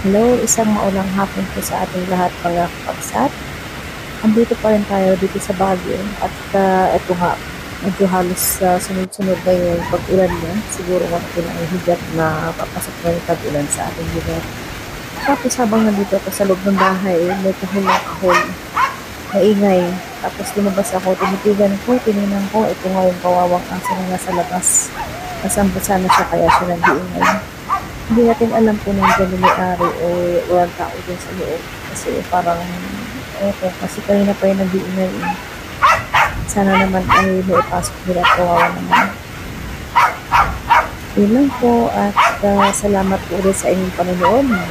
Hello, isang maulang hapon po sa ating lahat mga kapagsat. Andito pa rin tayo dito sa Baguio at ito nga, medyo halos sunod-sunod na yung pag-ulan niya. Siguro nga na ang higat na papasok na yung pag-ulan sa ating lugar. Tapos habang nandito ako sa loob ng bahay, may kahon ng kahon, maingay. Tapos lumabas ako, tinitigan ko, tinignan ko, ito nga yung kawawang aso na nasa labas. Nasambasa na siya kaya siya nag-iingay. Hindi natin alam kung nandiyan yung may-ari o walang tao dun sa loob. Kasi parang, kasi kanina pa yung nag-iingay. Sana naman ay may ipasok nila at kawawa naman. Yun lang po at salamat po ulit sa inyong panonood. Mga